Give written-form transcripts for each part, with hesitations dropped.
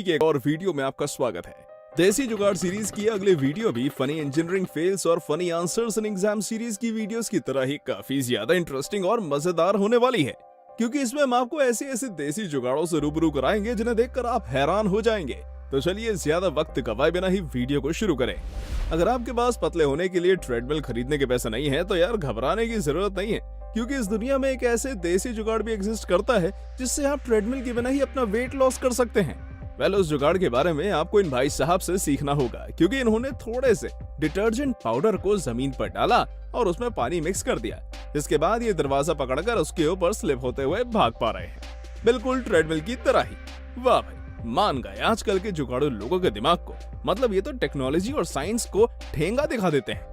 के एक और वीडियो में आपका स्वागत है। देसी जुगाड़ सीरीज की अगली वीडियो भी फनी इंजीनियरिंग फेल्स और funny answers in exam series की वीडियोस की तरह ही काफी ज्यादा इंटरेस्टिंग और मजेदार होने वाली है, क्योंकि इसमें हम आपको ऐसे ऐसे देसी जुगाड़ों से रूबरू कराएंगे जिन्हें देखकर आप हैरान हो जाएंगे। तो चलिए ज्यादा वक्त गवाए बिना ही वीडियो को शुरू करें। अगर आपके पास पतले होने के लिए ट्रेडमिल खरीदने के पैसे नहीं है तो यार घबराने की जरूरत नहीं है, क्योंकि इस दुनिया में एक ऐसे देसी जुगाड़ भी एग्जिस्ट करता है जिससे आप ट्रेडमिल के बिना ही अपना वेट लॉस कर सकते हैं। पहले उस जुगाड़ के बारे में आपको इन भाई साहब से सीखना होगा, क्योंकि इन्होंने थोड़े से डिटर्जेंट पाउडर को जमीन पर डाला और उसमें पानी मिक्स कर दिया। इसके बाद ये दरवाजा पकड़कर उसके ऊपर स्लिप होते हुए भाग पा रहे हैं, बिल्कुल ट्रेडमिल की तरह ही। वाह भाई, मान गए आजकल के जुगाड़ू लोगों के दिमाग को। मतलब ये तो टेक्नोलॉजी और साइंस को ठेंगा दिखा देते हैं।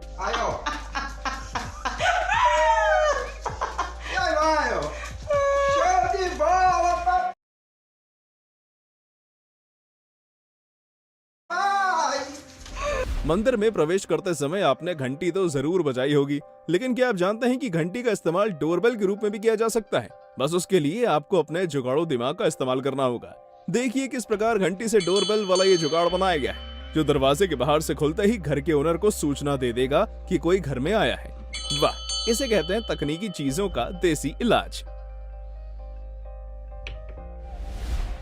मंदिर में प्रवेश करते समय आपने घंटी तो जरूर बजाई होगी, लेकिन क्या आप जानते हैं कि घंटी का इस्तेमाल डोरबेल के रूप में भी किया जा सकता है? बस उसके लिए आपको अपने जुगाड़ू दिमाग का इस्तेमाल करना होगा। देखिए किस प्रकार घंटी से डोरबेल वाला ये जुगाड़ बनाया गया है, जो दरवाजे के बाहर से खुलते ही घर के ओनर को सूचना दे देगा कि कोई घर में आया है। वाह, इसे कहते हैं तकनीकी चीजों का देसी इलाज।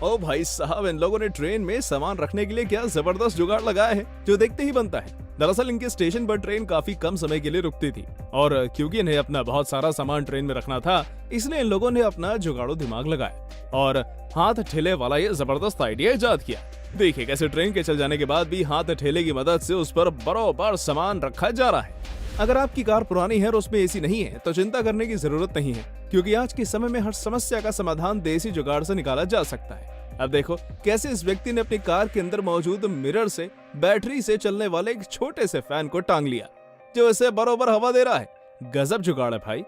ओ भाई साहब, इन लोगों ने ट्रेन में सामान रखने के लिए क्या जबरदस्त जुगाड़ लगाया है, जो देखते ही बनता है। दरअसल इनके स्टेशन पर ट्रेन काफी कम समय के लिए रुकती थी, और क्योंकि इन्हें अपना बहुत सारा सामान ट्रेन में रखना था, इसलिए इन लोगों ने अपना जुगाड़ू दिमाग लगाया और हाथ ठेले वाला ये जबरदस्त आइडिया इजाद किया। देखिए कैसे ट्रेन के चल जाने के बाद भी हाथ ठेले की मदद से उस पर बराबर सामान रखा जा रहा है। अगर आपकी कार पुरानी है और उसमें एसी नहीं है तो चिंता करने की जरूरत नहीं है, क्योंकि आज के समय में हर समस्या का समाधान देसी जुगाड़ से निकाला जा सकता है। अब देखो कैसे इस व्यक्ति ने अपनी कार के अंदर मौजूद मिरर से बैटरी से चलने वाले एक छोटे से फैन को टांग लिया, जो इसे बराबर हवा दे रहा है। गजब जुगाड़ है भाई।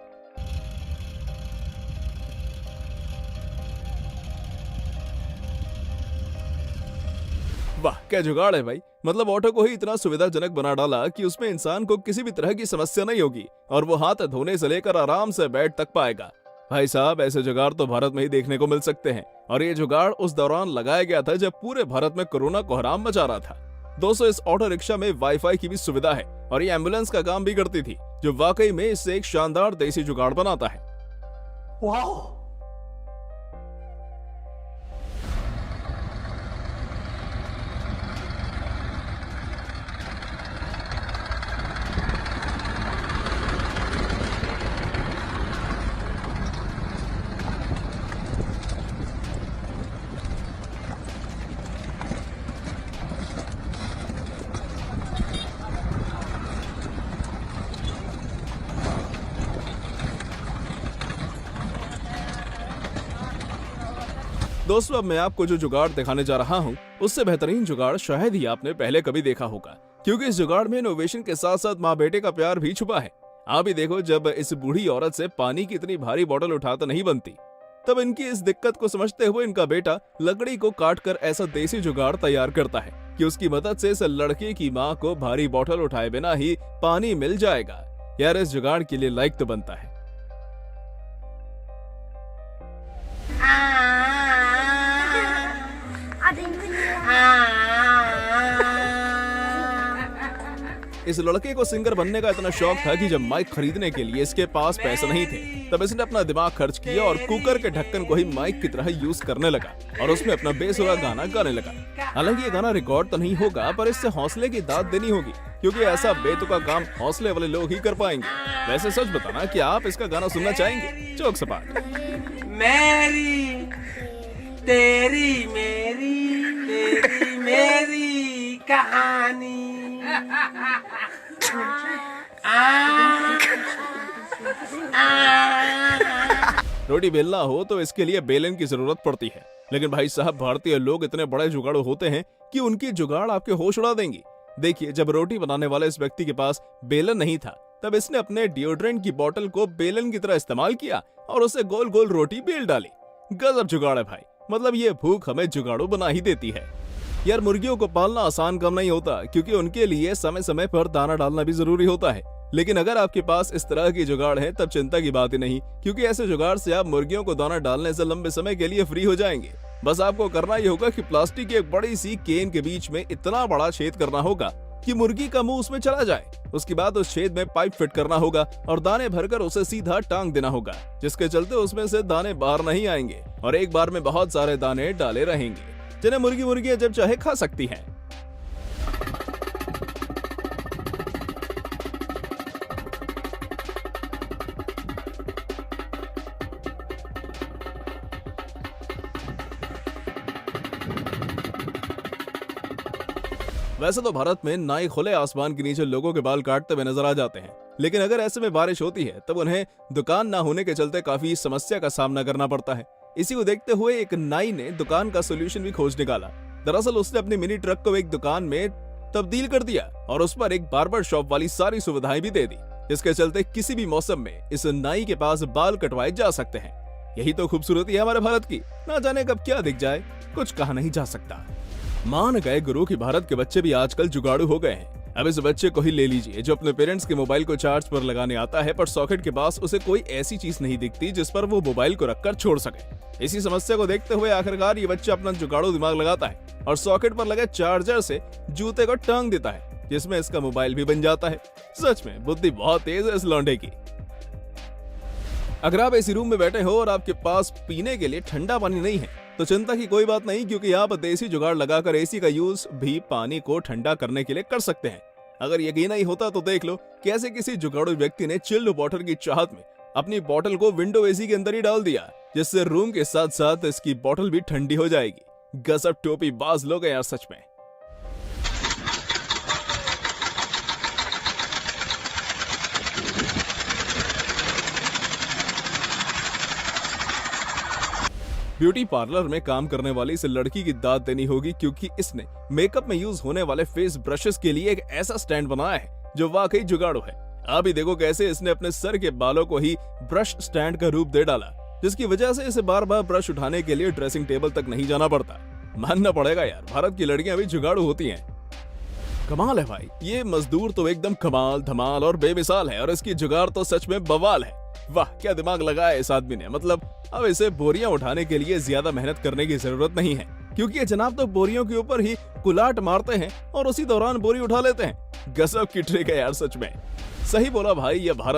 वाह क्या जुगाड़ है भाई। मतलब ऑटो को ही इतना सुविधाजनक बना डाला कि उसमें इंसान को किसी भी तरह की समस्या नहीं होगी और वो हाथ धोने से लेकर आराम से बेड तक पाएगा। भाई साहब, ऐसे जुगाड़ तो भारत में ही देखने को मिल सकते हैं, और ये जुगाड़ उस दौरान लगाया गया था जब पूरे भारत में कोरोना कोहराम मचा रहा था। दोस्तों, इस ऑटो रिक्शा में वाईफाई की भी सुविधा है और ये एम्बुलेंस का काम भी करती थी, जो वाकई में इससे एक शानदार देसी जुगाड़ बनाता है। वाह! दोस्तों, अब मैं आपको जो जुगाड़ दिखाने जा रहा हूँ उससे बेहतरीन जुगाड़ शायद ही आपने पहले कभी देखा होगा, क्योंकि इस जुगाड़ में इनोवेशन के साथ साथ माँ बेटे का प्यार भी छुपा है। आप ही देखो, जब इस बूढ़ी औरत से पानी की इतनी भारी बोतल उठाकर नहीं बनती, तब इनकी इस दिक्कत को समझते हुए इनका बेटा लकड़ी को काट कर ऐसा देसी जुगाड़ तैयार करता है कि उसकी मदद से इस लड़के की माँ को भारी बोतल उठाए बिना ही पानी मिल जाएगा। यार, इस जुगाड़ के लिए लाइक तो बनता है। इस लड़के को सिंगर बनने का इतना शौक था कि जब माइक खरीदने के लिए इसके पास पैसे नहीं थे, तब इसने अपना दिमाग खर्च किया और कुकर के ढक्कन को ही माइक की तरह यूज करने लगा और उसमें अपना बेसुरा गाना गाने लगा। हालांकि ये गाना रिकॉर्ड तो नहीं होगा, पर इससे हौसले की दाद देनी होगी, क्योंकि ऐसा बेतुका काम हौसले वाले लोग ही कर पाएंगे। वैसे सच बताना कि आप इसका गाना सुनना चाहेंगे? जोक सपाट। मेरी तेरी मेरी कहानी। रोटी बेलना हो तो इसके लिए बेलन की जरूरत पड़ती है, लेकिन भाई साहब, भारतीय लोग इतने बड़े जुगाड़ू होते हैं कि उनकी जुगाड़ आपके होश उड़ा देंगी। देखिए, जब रोटी बनाने वाले इस व्यक्ति के पास बेलन नहीं था, तब इसने अपने डिओड्रेंट की बोतल को बेलन की तरह इस्तेमाल किया और उसे गोल गोल रोटी बेल डाली। गजब जुगाड़ है भाई। मतलब ये भूख हमें जुगाड़ू बना ही देती है। यार, मुर्गियों को पालना आसान काम नहीं होता, क्योंकि उनके लिए समय समय पर दाना डालना भी जरूरी होता है। लेकिन अगर आपके पास इस तरह की जुगाड़ है तब चिंता की बात ही नहीं, क्योंकि ऐसे जुगाड़ से आप मुर्गियों को दाना डालने से लंबे समय के लिए फ्री हो जाएंगे। बस आपको करना ही होगा कि प्लास्टिक की एक बड़ी सी केन के बीच में इतना बड़ा छेद करना होगा कि मुर्गी का मुंह उसमें चला जाए। उसके बाद उस छेद में पाइप फिट करना होगा और दाने भरकर उसे सीधा टांग देना होगा, जिसके चलते उसमें से दाने बाहर नहीं आएंगे और एक बार में बहुत सारे दाने डाले रहेंगे, जिन्हें मुर्गियां जब चाहे खा सकती हैं। वैसे तो भारत में नाई खुले आसमान के नीचे लोगों के बाल काटते हुए नजर आ जाते हैं, लेकिन अगर ऐसे में बारिश होती है तब उन्हें दुकान ना होने के चलते काफी समस्या का सामना करना पड़ता है। इसी को देखते हुए एक नाई ने दुकान का सोल्यूशन भी खोज निकाला। दरअसल उसने अपनी मिनी ट्रक को एक दुकान में तब्दील कर दिया और उस पर एक बार्बर शॉप वाली सारी सुविधाएं भी दे दी, जिसके चलते किसी भी मौसम में इस नाई के पास बाल कटवाए जा सकते हैं। यही तो खूबसूरती है हमारे भारत की, ना जाने कब क्या दिख जाए, कुछ कहा नहीं जा सकता। मान गए गुरु कि भारत के बच्चे भी आजकल जुगाड़ू हो गए हैं। अब इस बच्चे को ही ले लीजिए जो अपने पेरेंट्स के मोबाइल को चार्ज पर लगाने आता है, पर सॉकेट के पास उसे कोई ऐसी चीज नहीं दिखती जिस पर वो मोबाइल को रखकर छोड़ सके। इसी समस्या को देखते हुए आखिरकार ये बच्चा अपना जुगाड़ू दिमाग लगाता है और सॉकेट पर लगे चार्जर से जूते को टांग देता है, जिसमें इसका मोबाइल भी बन जाता है। सच में बुद्धि बहुत तेज है इस लौंडे की। अगर आप एसी रूम में बैठे हो और आपके पास पीने के लिए ठंडा पानी नहीं है तो चिंता की कोई बात नहीं, क्योंकि आप देसी जुगाड़ लगाकर एसी का यूज भी पानी को ठंडा करने के लिए कर सकते हैं। अगर यकीन नहीं होता तो देख लो कैसे किसी जुगाड़ू व्यक्ति ने चिल्ड वाटर की चाहत में अपनी बोतल को विंडो एसी के अंदर ही डाल दिया, जिससे रूम के साथ साथ इसकी बोतल भी ठंडी हो जाएगी। गजब टोपी बाज लोग हैं यार सच में। ब्यूटी पार्लर में काम करने वाली इस लड़की की दाद देनी होगी, क्योंकि इसने मेकअप में यूज होने वाले फेस ब्रशेस के लिए एक ऐसा स्टैंड बनाया है जो वाकई जुगाड़ू है। आप ही देखो कैसे इसने अपने सर के बालों को ही ब्रश स्टैंड का रूप दे डाला, जिसकी वजह से इसे बार बार ब्रश उठाने के लिए ड्रेसिंग टेबल तक नहीं जाना पड़ता। मानना पड़ेगा यार, भारत की लड़कियां भी जुगाड़ू होती हैं। कमाल है भाई, ये मजदूर तो एकदम कमाल धमाल और बेमिसाल है और इसकी जुगाड़ तो सच में बवाल है। वाह क्या दिमाग लगाया इस आदमी ने। मतलब अब इसे बोरियां उठाने के लिए ज्यादा मेहनत करने की जरूरत नहीं है, क्योंकि ये जनाब तो बोरियों के ऊपर ही कुलाट मारते हैं और उसी दौरान बोरी उठा लेते हैं। गजब की ट्रिक है यार सच में। सही बोला भाई, ये भारत